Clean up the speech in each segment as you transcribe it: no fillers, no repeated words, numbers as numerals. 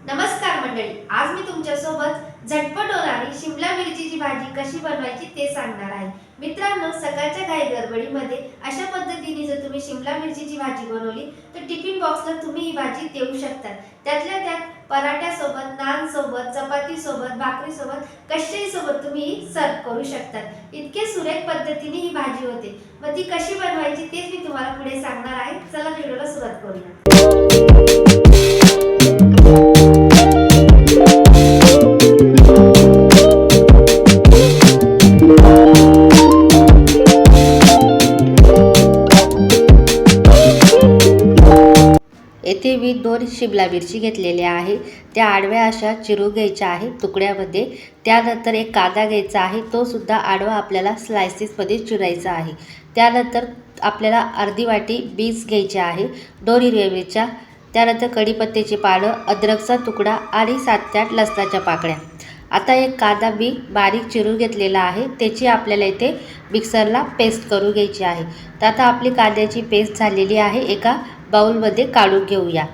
नमस्कार मंडळी, आज मी तुमच्यासोबत झटपट होणारी शिमला मिरचीची भाजी कशी बनवायची ते सांगणार आहे। मित्रांनो, सकाळच्या घाई गडबडीमध्ये अशा पद्धतीने जर तुम्ही शिमला मिरचीची भाजी बनवली तर टिफिन बॉक्सला तुम्ही ही भाजी देऊ शकता। त्यातल्या त्यात पराठ्यासोबत, नान सोबत, चपाती सोबत, भाकरी सोबत, कशाही सोबत तुम्ही सर्व करू शकता। इतके सुरेख पद्धतीने ही भाजी होते। मग ती कशी बनवायची तेच मी तुम्हाला पुढे सांगणार आहे। चला व्हिडिओला सुरुवात करूया। येथे मी 2 शिमला मिरची घेतलेल्या आहे। त्या आडव्या अशा चिरून घ्यायच्या आहे तुकड्यामध्ये। त्यानंतर एक कांदा घ्यायचा आहे, तो सुद्धा आडवा आपल्याला स्लाइसेसमध्ये चिरायचा आहे। त्यानंतर आपल्याला अर्धी वाटी बीन्स घ्यायचे आहे, 2 हिरव्या मिरच्या, त्यानंतर कढीपत्त्याची पानं, अद्रकचा तुकडा आणि 7 ते 8 लसणाच्या पाकळ्या। आता एक कांदा मी बारीक चिरून घेतलेला आहे, त्याची आपल्याला इथे मिक्सरला पेस्ट करून घ्यायची आहे। तर आता आपली कांद्याची पेस्ट झालेली आहे, एका बाउलमध्ये काढून घेऊया।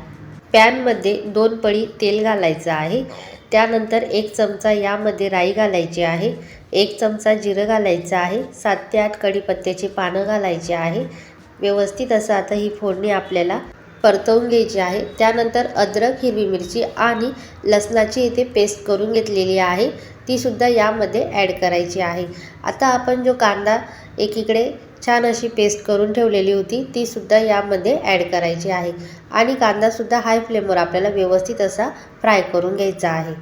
पॅनमध्ये 2 पळी तेल घालायचं आहे। त्यानंतर 1 चमचा यामध्ये राई घालायची आहे, 1 चमचा जिरं घालायचं आहे, 7 ते 8 कढीपत्त्याची पानं घालायची आहे। व्यवस्थित असं आता ही फोडणी आपल्याला परतवून घ्यायची आहे। त्यानंतर अद्रक, हिरवी मिरची आणि लसणाची इथे पेस्ट करून घेतलेली आहे, ती सुद्धा यामध्ये ॲड करायची आहे। आता आपण जो कांदा एकीकडे छान अशी पेस्ट करून ठेवलेली होती, ती सुद्धा यामध्ये ॲड करायची आहे आणि कांदा सुद्धा हाय फ्लेमवर आपल्याला व्यवस्थित असा फ्राय करून घ्यायचा आहे।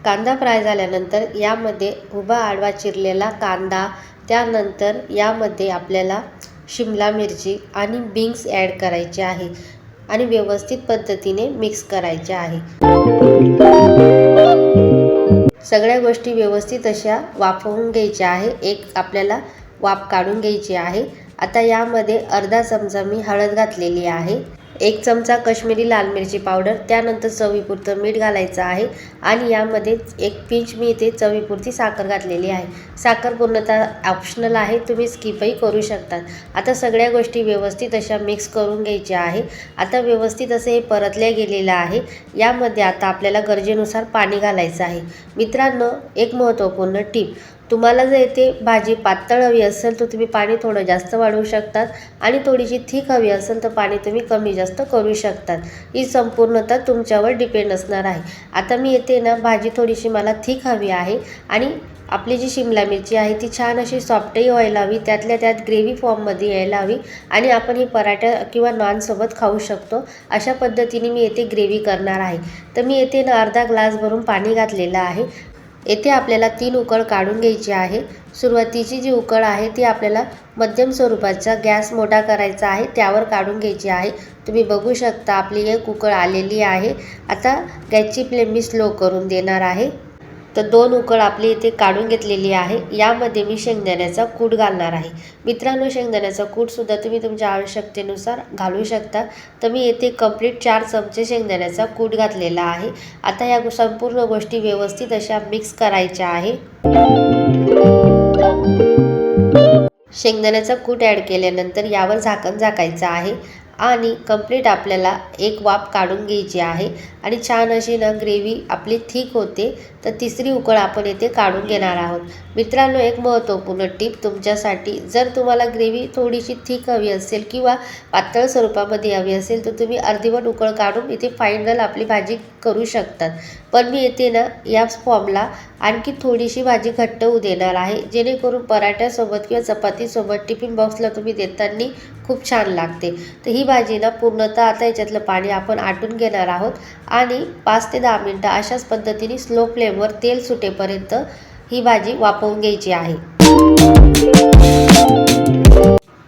कांदा फ्राय झाल्यानंतर यामध्ये उभा आडवा चिरलेला कांदा, त्यानंतर यामध्ये आपल्याला शिमला मिरची आणि बीन्स ॲड करायचे आहे आणि व्यवस्थित पद्धतीने मिक्स करायचे आहे। सगळ्या गोष्टी व्यवस्थित अशा वाफवून घ्यायच्या आहे। एक आपल्याला वाफ काढून घ्यायची आहे। आता यामध्ये अर्धा चमचा मी हळद घातलेली आहे, 1 चमचा काश्मीरी लाल मिरची पावडर, त्यानंतर चवीपुरतं मीठ घालायचं आहे आणि यामध्ये 1 पिंच मी इथे चवीपुरती साखर घातलेली आहे। साखर पूर्णतः ऑप्शनल आहे, तुम्ही स्किपही करू शकता। आता सगळ्या गोष्टी व्यवस्थित अशा मिक्स करून घ्यायच्या आहे। आता व्यवस्थित असं हे परतल्या गेलेलं आहे। यामध्ये आता आपल्याला गरजेनुसार पाणी घालायचं आहे। मित्रांनो, एक महत्त्वपूर्ण टिप, तुम्हाला जर इथे भाजी पातळ हवी असेल तर तुम्ही पाणी थोडं जास्त वाढवू शकतात आणि थोडीशी थिक हवी असेल तर पाणी तुम्ही कमी जास्त करू शकतात। ही संपूर्णतः तुमच्यावर डिपेंड असणार आहे। आता मी येते ना, भाजी थोडीशी मला थिक हवी आहे आणि आपली जी शिमला मिरची आहे ती छान अशी सॉफ्टही व्हायला हवी, त्यातल्या त्यात ग्रेव्ही फॉर्ममध्ये यायला हवी आणि आपण ही पराठा किंवा नानसोबत खाऊ शकतो। अशा पद्धतीने मी येथे ग्रेव्ही करणार आहे। तर मी येथे ना अर्धा ग्लास भरून पाणी घातलेलं आहे। येथे आपल्याला 3 उकळ काढून घ्यायची आहे। सुरुवातीची जी उकळ आहे ती आपल्याला मध्यम स्वरूपाचा गॅस मोठा करायचा आहे, त्यावर काढून घ्यायची आहे। तुम्ही बघू शकता आपली एक उकळ आलेली आहे। आता गॅसची फ्लेम मी स्लो करून देणार आहे। तर 2 उकळ आपली इथे काढून घेतलेली आहे। यामध्ये मी शेंगदाण्याचा कूट घालणार आहे। मित्रांनो, शेंगदाण्याचा कूटसुद्धा तुम्ही तुमच्या आवश्यकतेनुसार घालू शकता। तर मी येथे कंप्लीट 4 चमचे शेंगदाण्याचा कूट घातलेला आहे। आता या संपूर्ण गोष्टी व्यवस्थित अशा मिक्स करायच्या आहे। शेंगदाण्याचा कूट ॲड केल्यानंतर यावर झाकण झाकायचं आहे आणि कंप्लीट आपल्याला एक वाफ काढून घ्यायची आहे आणि छान अशी ना ग्रेव्ही आपली थिक होते। तर 3री उकळ आपण येथे काढून घेणार आहोत। मित्रांनो, एक महत्त्वपूर्ण टिप तुमच्यासाठी, जर तुम्हाला ग्रेव्ही थोडीशी थिक हवी असेल किंवा पातळ स्वरूपामध्ये हवी असेल तर तुम्ही अर्धीवट उकळ काढून इथे फायनल आपली भाजी करू शकतात। पण मी येते ना या फॉर्मला आणखी थोडीशी भाजी घट्ट होऊ देणार आहे, जेणेकरून पराठ्यासोबत किंवा चपातीसोबत टिफिन बॉक्सला तुम्ही देताना खूप छान लागते। तर ही भाजी ना पूर्णतः आता याच्यातलं पाणी आपण आटून घेणार आहोत आणि 5 ते 10 मिनटं अशाच पद्धतीने स्लो फ्लेमवर तेल सुटेपर्यंत ही भाजी वाफवून घ्यायची आहे।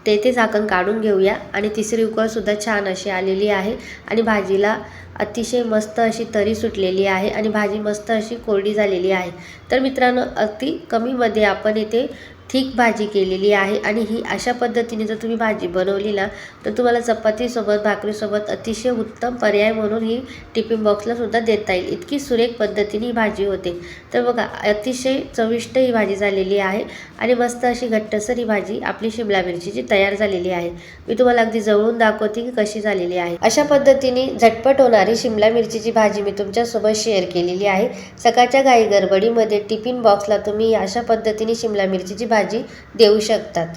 तेथे झाकण काढून घेऊया आणि 3री उकळसुद्धा छान अशी आलेली आहे आणि भाजीला अतिशय मस्त अशी तरी सुटलेली आहे आणि भाजी मस्त अशी कोरडी झालेली आहे। तर मित्रांनो, अति कमीमध्ये आपण इथे थिक भाजी केलेली आहे आणि ही अशा पद्धतीने जर तुम्ही भाजी बनवली ना तर तुम्हाला चपातीसोबत भाकरीसोबत अतिशय उत्तम पर्याय म्हणून ही टिफिन बॉक्सला सुद्धा देता येईल। इतकी सुरेख पद्धतीने ही भाजी होते। तर बघा अतिशय चविष्ट ही भाजी झालेली आहे आणि मस्त अशी घट्टसर ही भाजी आपली शिमला मिरचीची तयार झालेली आहे। मी तुम्हाला अगदी जवळून दाखवते की कशी झालेली आहे। अशा पद्धतीने झटपट होणारी शिमला मिरचीची भाजी मी तुमच्यासोबत शेअर केलेली आहे। सकाळच्या घाई गडबडीमध्ये टिफिन बॉक्सला तुम्ही अशा पद्धतीने शिमला मिरचीची भाजी देऊ शकतात।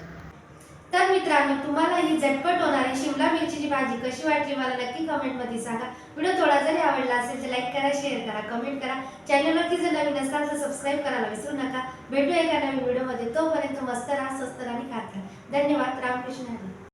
तर मित्रांनो, तुम्हाला ही झटपट होणारी शिमला मिरचीची भाजी कशी वाटली मला नक्की कमेंटमध्ये सांगा। व्हिडिओ थोडा जरी आवडला असेल तर लाईक करा, शेअर करा, कमेंट करा। चॅनलवरती जर नवीन असाल तर सबस्क्राईब करायला विसरू नका। भेटूया एका नवीन व्हिडिओमध्ये। तोपर्यंत मस्त राहा, स्वस्त राहा आणि खात राहा। धन्यवाद। रामकृष्ण हरी।